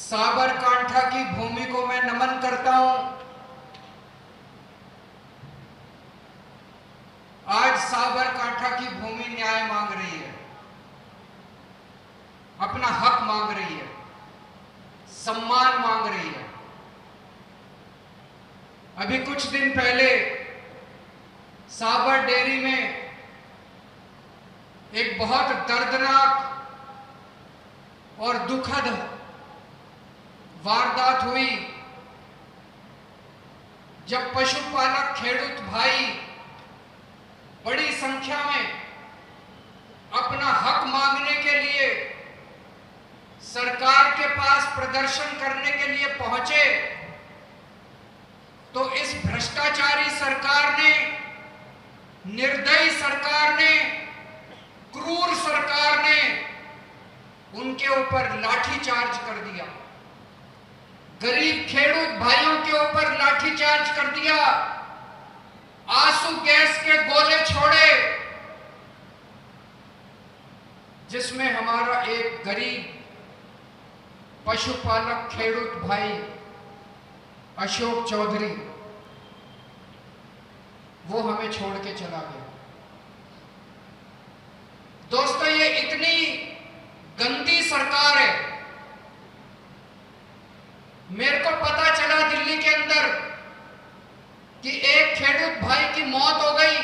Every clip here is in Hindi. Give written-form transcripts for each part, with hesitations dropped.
साबरकांठा की भूमि को मैं नमन करता हूं। आज साबरकांठा की भूमि न्याय मांग रही है, अपना हक मांग रही है, सम्मान मांग रही है। अभी कुछ दिन पहले साबर डेयरी में एक बहुत दर्दनाक और दुखद वारदात हुई, जब पशुपालक खेडूत भाई बड़ी संख्या में अपना हक मांगने के लिए सरकार के पास प्रदर्शन करने के लिए पहुंचे, तो इस भ्रष्टाचारी सरकार ने, निर्दयी सरकार ने, क्रूर सरकार ने उनके ऊपर लाठीचार्ज कर दिया। गरीब खेडूत भाइयों के ऊपर लाठीचार्ज कर दिया, आंसू गैस के गोले छोड़े, जिसमें हमारा एक गरीब पशुपालक खेडूत भाई अशोक चौधरी, वो हमें छोड़ के चला गया। दोस्तों, ये इतनी गंदी सरकार है। मेरे को पता चला दिल्ली के अंदर कि एक खेडूत भाई की मौत हो गई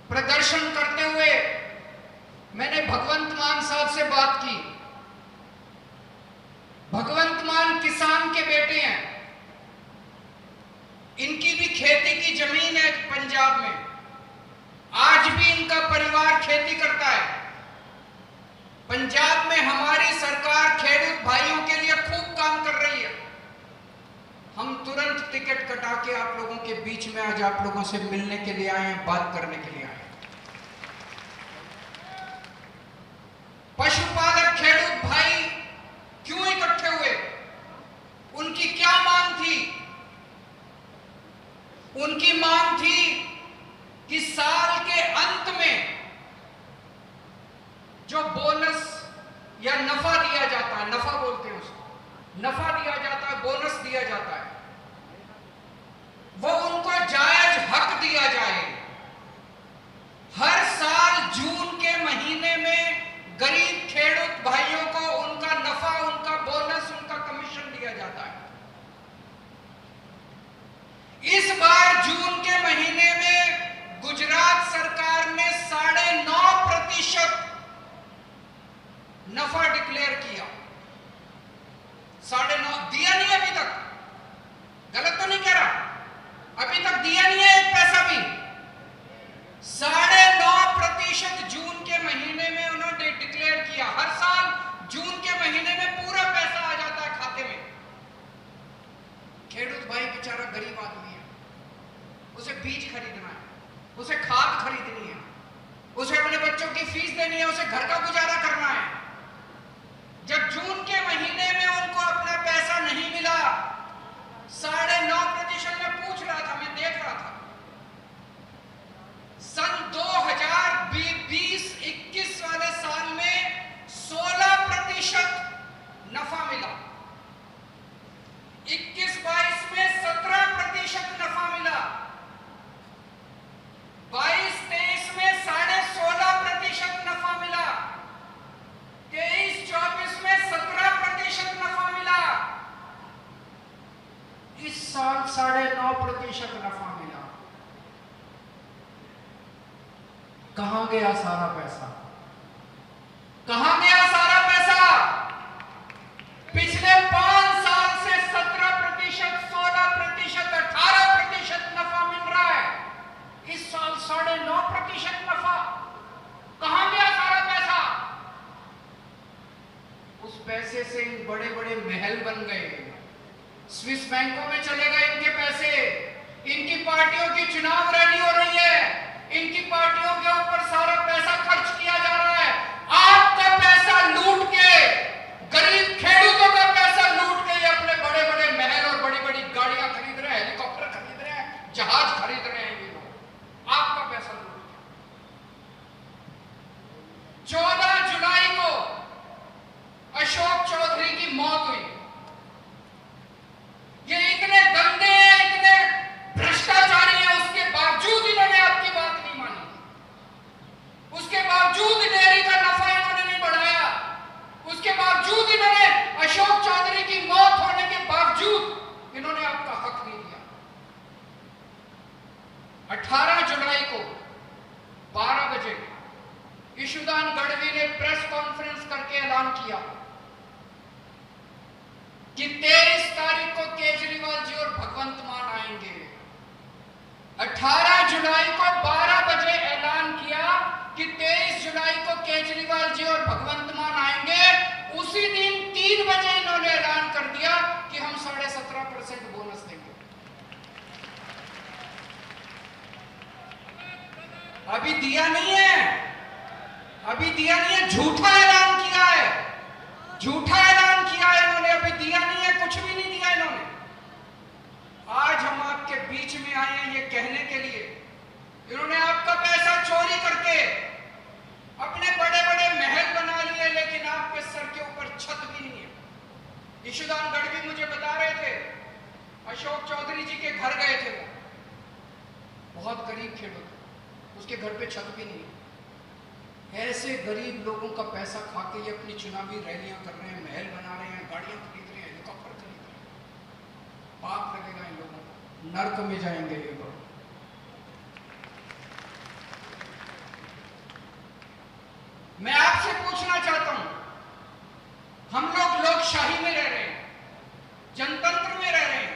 प्रदर्शन करते हुए। मैंने भगवंत मान साहब से बात की। भगवंत मान किसान के बेटे हैं, इनकी भी खेती की जमीन है पंजाब में, आज भी इनका परिवार खेती करता है। पंजाब में हमारी सरकार खेडूत भाइयों के लिए खूब काम कर रही है। हम तुरंत टिकट कटा के आप लोगों के बीच में आज आप लोगों से मिलने के लिए आए हैं, बात करने के लिए आए हैं। पशुपालक खेडूत भाई क्यों इकट्ठे हुए? उनकी क्या मांग थी? उनकी मांग थी कि साल के अंत में जो बोनस या नफा दिया जाता है, नफा बोलते हैं उसको, नफा दिया जाता है, बोनस दिया जाता है, वो उनको जायज हक दिया जाए। हर साल जून के महीने में गरीब खेडूत भाइयों को उनका नफा, उनका बोनस, उनका कमीशन दिया जाता है। इस बार जून के महीने में गुजरात सरकार ने 9.5% नफा डिक्लेयर किया। 9.5 दिया नहीं अभी तक, गलत तो नहीं कह रहा, अभी तक दिया नहीं है एक पैसा भी। 9.5% जून के महीने में उन्होंने डिक्लेयर किया। हर साल जून के महीने में पूरा पैसा आ जाता है खाते में। खेडूत भाई बेचारा गरीब आदमी है, उसे बीज खरीदना है, उसे खाद खरीदनी है, उसे अपने बच्चों की फीस देनी है, उसे घर का गुजारा करना है। जब जून के महीने में उनको अपना पैसा नहीं मिला, 9.5% में पूछ रहा था, मैं देख रहा था, सन 2020-21 वाले साल में 16% नफा मिला, 21-22 में 17% नफा मिला, 22-23 में 16.5% नफा मिला, 23-24 में 17% नफा मिला, इस साल 9.5% नफा मिला। कहां गया सारा पैसा? कहां गया सारा पैसा? पिछले 5 साल से 17%, 16%, 18% नफा मिल रहा है। इस साल 9.5% नफा। कहां गया सारा पैसा? उस पैसे से इन बड़े बड़े महल बन गए, स्विस बैंकों में चले गए इनके पैसे। इनकी पार्टियों की चुनाव रैली हो रही है, इनकी पार्टियों के ऊपर सारा पैसा खर्च किया जा रहा है। आपका पैसा लूट के, गरीब खेडूतों का पैसा लूट के ये अपने बड़े बड़े महल और बड़ी बड़ी गाड़ियां खरीद रहे हैं, हेलीकॉप्टर खरीद रहे हैं, जहाज खरीद रहे हैं। ये लोग आपका पैसा लूट के। 14 जुलाई को अशोक चौधरी की मौत हुई। 18 जुलाई को 12 बजे ईशुदान गढ़वी ने प्रेस कॉन्फ्रेंस करके ऐलान किया कि 23 तारीख को केजरीवाल जी और भगवंत मान आएंगे। 18 जुलाई को 12 बजे ऐलान किया कि 23 जुलाई को केजरीवाल जी और भगवंत मान आएंगे। उसी दिन 3 बजे इन्होंने ऐलान कर दिया कि हम 17.5% बोनस देंगे। अभी दिया नहीं है, अभी दिया नहीं है, झूठा ऐलान किया है, झूठा ऐलान किया है इन्होंने, अभी दिया नहीं है, कुछ भी नहीं दिया इन्होंने। आज हम आपके बीच में आए हैं ये कहने के लिए, इन्होंने आपका पैसा चोरी करके अपने बड़े बड़े महल बना लिए, लेकिन आपके सर के ऊपर छत भी नहीं है। ईशुदान गढ़वी मुझे बता रहे थे, अशोक चौधरी जी के घर गए थे, वो बहुत गरीब खेडूत, उसके घर पे छत भी नहीं है। ऐसे गरीब लोगों का पैसा खा के ये अपनी चुनावी रैलियां कर रहे हैं, महल बना रहे हैं, गाड़ियां खरीद रहे हैं, हेलीकॉप्टर खरीद रहे हैं। पाप लगेगा इन लोगों को, नर्क में जाएंगे ये लोग। मैं आपसे पूछना चाहता हूं, हम लोग लोकशाही में रह रहे हैं, जनतंत्र में रह रहे हैं,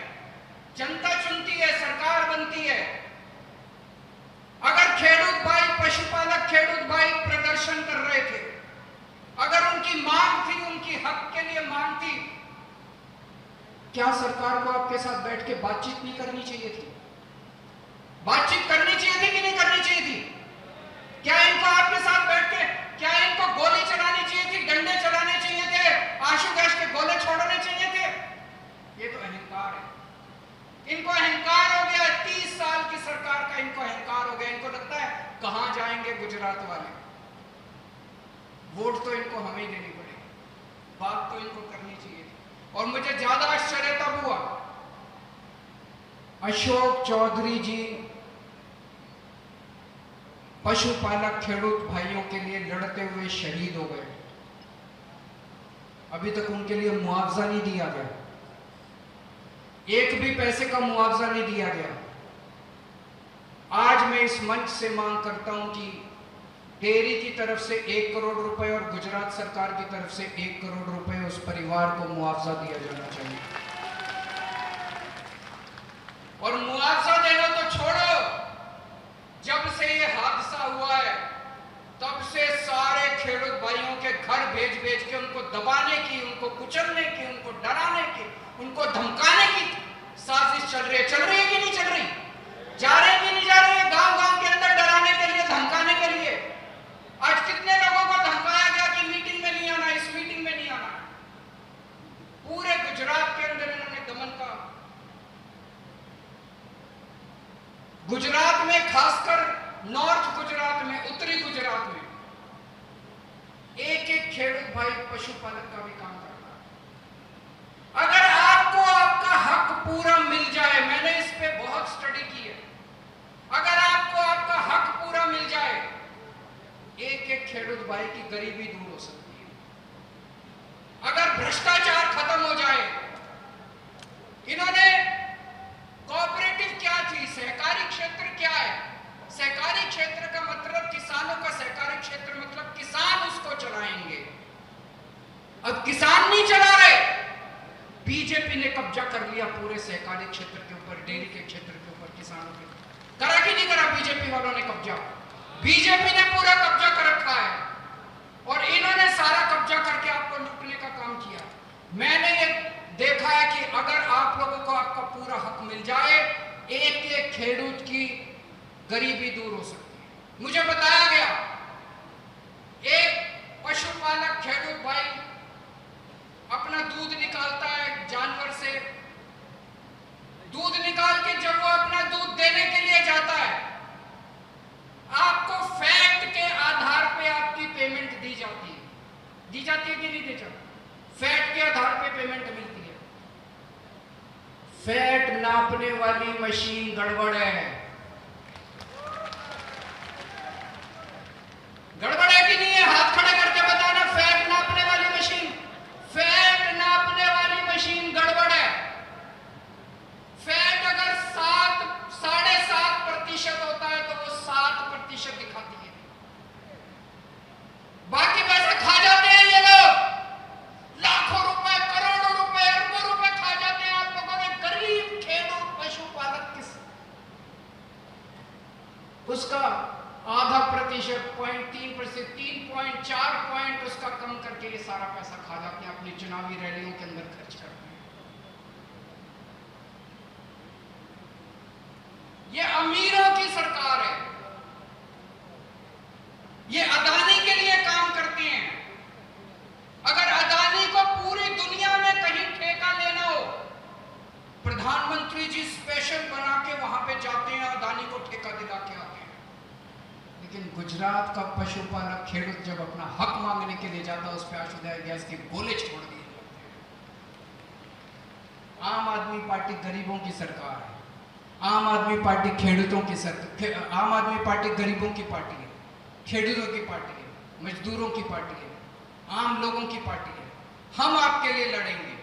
जनता चुनती है, सरकार बनती है। अगर खेडूत भाई, पशुपालक खेडूत भाई प्रदर्शन कर रहे थे, अगर उनकी मांग थी, उनकी हक के लिए मांग थी, क्या सरकार को आपके साथ बैठ के बातचीत नहीं करनी चाहिए थी? बातचीत करनी चाहिए थी कि नहीं करनी चाहिए थी? क्या इनको आपके साथ बैठ के, क्या इनको गोली चलानी चाहिए थी, डंडे चलाने चाहिए थे, आंसू गैस के गोले छोड़ने चाहिए थे? ये तो अहंकार है, इनको अहंकार हो गया। 30 साल की सरकार का इनको अहंकार हो गया। इनको लगता है कहां जाएंगे गुजरात वाले, वोट तो इनको हमें ही देनी पड़ेगी, बात तो इनको करनी चाहिए थी। और मुझे ज्यादा आश्चर्य तब हुआ, अशोक चौधरी जी पशुपालक खेडूत भाइयों के लिए लड़ते हुए शहीद हो गए, अभी तक उनके लिए मुआवजा नहीं दिया गया, एक भी पैसे का मुआवजा नहीं दिया गया। आज मैं इस मंच से मांग करता हूं कि डेयरी की तरफ से 1 करोड़ रुपए और गुजरात सरकार की तरफ से 1 करोड़ रुपए उस परिवार को मुआवजा दिया जाना चाहिए। और मुआवजा देना तो छोड़ो, जब से ये हादसा हुआ है तब से सारे खेडूत भाइयों के घर भेज भेज के उनको दबाने की, उनको कुचलने की, उनको डराने की, उनको धमकाने की साजिश चल रही है। चल रही है कि नहीं चल रही? जा रहे कि नहीं जा रहे हैं गांव गांव के अंदर डराने के लिए, धमकाने के लिए? आज कितने लोगों को धमकाया गया कि मीटिंग में नहीं आना, इस मीटिंग में नहीं आना। पूरे गुजरात के अंदर इन्होंने दमन का, गुजरात में खासकर नॉर्थ गुजरात में, उत्तरी गुजरात में एक एक खेडूत भाई पशुपालक का भी काम करता है। अगर आपको आपका हक पूरा मिल जाए, मैंने इस पे बहुत स्टडी की है, अगर आपको आपका हक पूरा मिल जाए, एक एक खेडूत भाई की गरीबी दूर हो सकती है। अगर भ्रष्टाचार खत्म हो जाए, इन्होंने कोऑपरेटिव क्या थी, सहकारी क्षेत्र क्या है? सहकारी क्षेत्र का मतलब किसानों का सहकारी क्षेत्र मतलब किसान उसको चलाएंगे। अब किसान नहीं चला रहे, बीजेपी ने कब्जा कर लिया पूरे सहकारी क्षेत्र के ऊपर, डेयरी के क्षेत्र के ऊपर, किसानों के। करा कि नहीं करा बीजेपी वालों ने कब्जा? बीजेपी ने पूरा कब्जा कर रखा है और इन्होंने सारा कब्जा करके आपको लूटने का काम किया। मैंने ये देखा है कि अगर आप लोगों को आपका पूरा हक मिल जाए, एक एक खेडूत की गरीबी दूर हो सकती है। मुझे बताया गया एक पशुपालक खेडूत भाई अपना दूध निकालता है जानवर से, दूध निकाल के जब वो अपना दूध देने के लिए जाता है, आपको फैट के आधार पे आपकी पेमेंट दी जाती है। दी जाती है कि नहीं दी जाती? फैट के आधार पे पेमेंट मिलती है। फैट नापने वाली मशीन गड़बड़ है। गड़बड़ है कि नहीं है? हाथ खड़े करके बताना, फैट नापने वाली मशीन, फैट नापने वाली मशीन गड़बड़ है। फैट अगर 7.5% चुनावी रैलियों के अंदर खर्च कर रहे हैं। ये अमीरों की सरकार है, ये अदानी के लिए काम करते हैं। अगर अदानी को पूरी दुनिया में कहीं ठेका लेना हो, प्रधानमंत्री जी स्पेशल बना के वहां पे जाते हैं, अदानी को ठेका दिला के आते हैं। लेकिन गुजरात का पशुपालक खेडूत जब अपना हक मांगने के लिए जाता है, उस पर आशुदाय गैस के गोले छोड़ दिए जाते हैं। आम आदमी पार्टी गरीबों की सरकार है, आम आदमी पार्टी खेडूतों की सरकार, आम आदमी पार्टी गरीबों की पार्टी है, खेडूतों की पार्टी है, मजदूरों की पार्टी है, आम लोगों की पार्टी है। हम आपके लिए लड़ेंगे।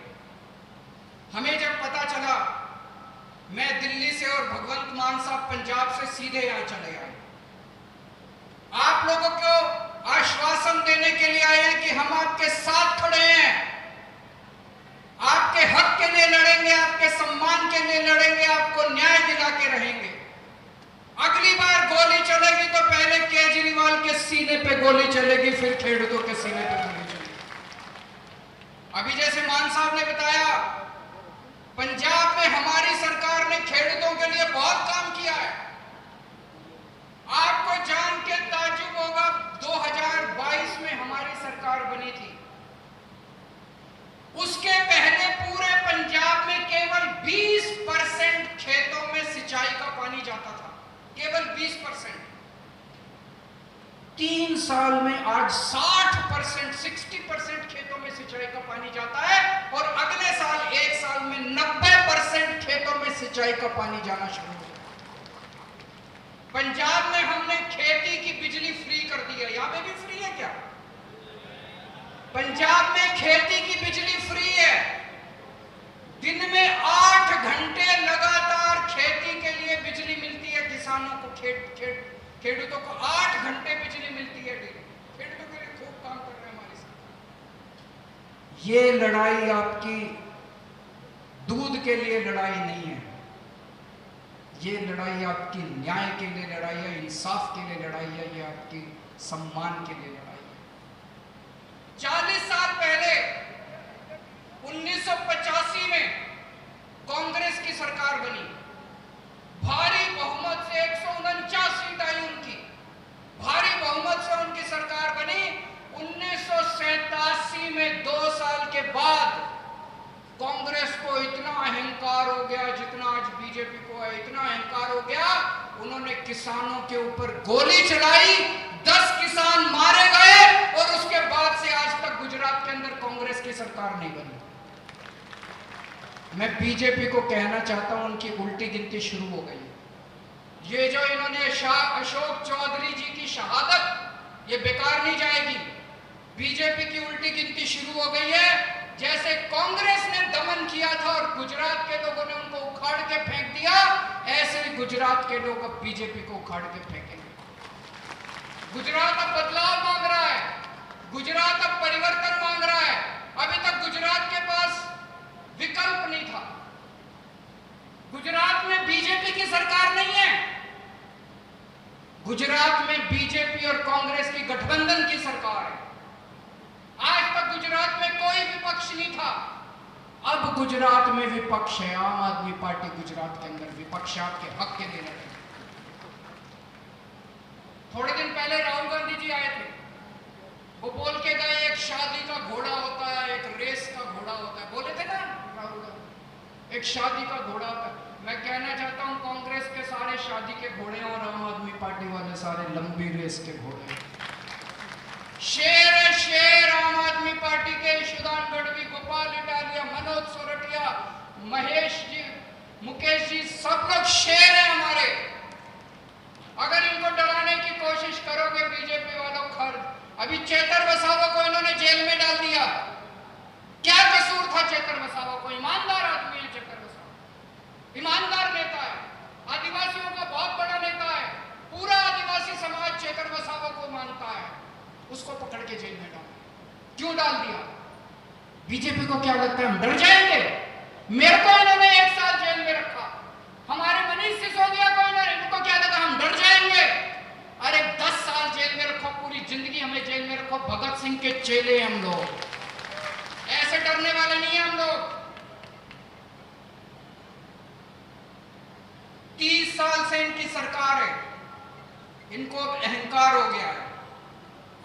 हमें जब पता चला, मैं दिल्ली से और भगवंत मान साहब पंजाब से सीधे यहां चले आए, आप लोगों को आश्वासन देने के लिए आए हैं कि हम आपके साथ खड़े हैं, आपके हक के लिए लड़ेंगे, आपके सम्मान के लिए लड़ेंगे, आपको न्याय दिला के रहेंगे। अगली बार गोली चलेगी तो पहले केजरीवाल के सीने पे गोली चलेगी, फिर खेडूतों के सीने पे गोली चलेगी। अभी जैसे मान साहब ने बताया, पंजाब में हमारी सरकार ने खेडूतों के लिए बहुत काम किया है। आपको जान के ताज्जुब होगा, 2022 में हमारी सरकार बनी थी, उसके पहले पूरे पंजाब में केवल 20% खेतों में सिंचाई का पानी जाता था, केवल 20%। 3 साल में आज 60% खेतों में सिंचाई का पानी जाता है, और अगले साल 1 साल में 90% खेतों में सिंचाई का पानी जाना शुरू हो गया। पंजाब में हमने खेती की बिजली फ्री कर दी है। यहां पे भी फ्री है क्या? पंजाब में खेती की बिजली फ्री है। दिन में 8 घंटे लगातार खेती के लिए बिजली मिलती है किसानों को, खेडूतों को 8 घंटे बिजली मिलती है डेली। खेडूतों के लिए खूब काम कर रहे हैं हमारी सरकार। ये लड़ाई आपकी दूध के लिए लड़ाई नहीं है, ये लड़ाई आपकी न्याय के लिए लड़ाई है, इंसाफ के लिए लड़ाई है, ये आपकी सम्मान के लिए लड़ाई है। 40 साल पहले 1985 में कांग्रेस की सरकार बनी, भारी बहुमत से 149 सीट आई उनकी, भारी बहुमत से उनकी सरकार बनी। 1987 में 2 साल के बाद कांग्रेस को इतना अहंकार हो गया, जितना आज बीजेपी को है, इतना अहंकार हो गया, उन्होंने किसानों के ऊपर गोली चलाई, 10 किसान मारे गए, और उसके बाद से आज तक गुजरात के अंदर कांग्रेस की सरकार नहीं बनी। मैं बीजेपी को कहना चाहता हूं, उनकी उल्टी गिनती शुरू हो गई। ये जो इन्होंने अशोक चौधरी जी की शहादत, ये बेकार नहीं जाएगी। बीजेपी की उल्टी गिनती शुरू हो गई है। जैसे कांग्रेस ने दमन किया था और गुजरात के लोगों ने उनको उखाड़ के फेंक दिया, ऐसे ही गुजरात के लोग अब बीजेपी को उखाड़ के फेंकेंगे। गुजरात अब बदलाव मांग रहा है, गुजरात अब परिवर्तन मांग रहा है। अभी तक गुजरात के पास विकल्प नहीं था। गुजरात में बीजेपी की सरकार नहीं है, गुजरात में बीजेपी और कांग्रेस की गठबंधन की सरकार है। आज तक गुजरात में कोई विपक्ष नहीं था, अब गुजरात में विपक्ष है। आम आदमी पार्टी गुजरात के अंदर विपक्ष, आपके हक के लिए लड़े। थोड़े दिन पहले राहुल गांधी जी आए थे, वो बोल के गए एक शादी का घोड़ा होता है, एक रेस का घोड़ा होता है, बोले थे ना राहुल गांधी, एक शादी का घोड़ा होता है। मैं कहना चाहता हूं, कांग्रेस के सारे शादी के घोड़े और आम आदमी पार्टी वाले सारे लंबी रेस के घोड़े। शेर है शेर आम आदमी पार्टी के, ईशुदान गढ़वी, गोपाल इटालिया, मनोज सोरठिया, महेश जी, मुकेश जी, सब लोग शेर है हमारे। अगर इनको डराने की कोशिश करोगे बीजेपी वालों, अभी चेतर वसावा को इन्होंने जेल में डाल दिया। क्या कसूर था चेतर वसावा को? ईमानदार आदमी है चेतर वसावा, ईमानदार नेता है, आदिवासियों का बहुत बड़ा नेता है, पूरा आदिवासी समाज चेतर वसावा को मानता है। उसको पकड़ के जेल में डाल दिया। क्यों डाल दिया? बीजेपी को क्या लगता है हम डर जाएंगे? मेरे को इन्होंने 1 साल जेल में रखा, हमारे मनीष सिसोदिया को इनको क्या लगा हम डर जाएंगे? अरे 10 साल जेल में रखो, पूरी जिंदगी हमें जेल में रखो, भगत सिंह के चेले हम लोग, ऐसे डरने साल से इनकी सरकार है, इनको अब अहंकार हो गया है।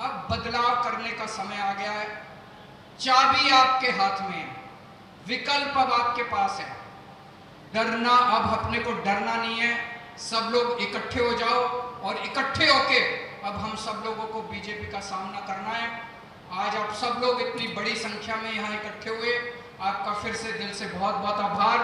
अब बदलाव करने का समय आ गया है। चाबी आपके हाथ में है, विकल्प अब आपके पास है। डरना, अब अपने को डरना नहीं है। सब लोग इकट्ठे हो जाओ और इकट्ठे होके अब हम सब लोगों को बीजेपी का सामना करना है। आज आप सब लोग इतनी बड़ी संख्या में यहाँ इकट्ठे हुए, आपका फिर से दिल से बहुत बहुत आभार।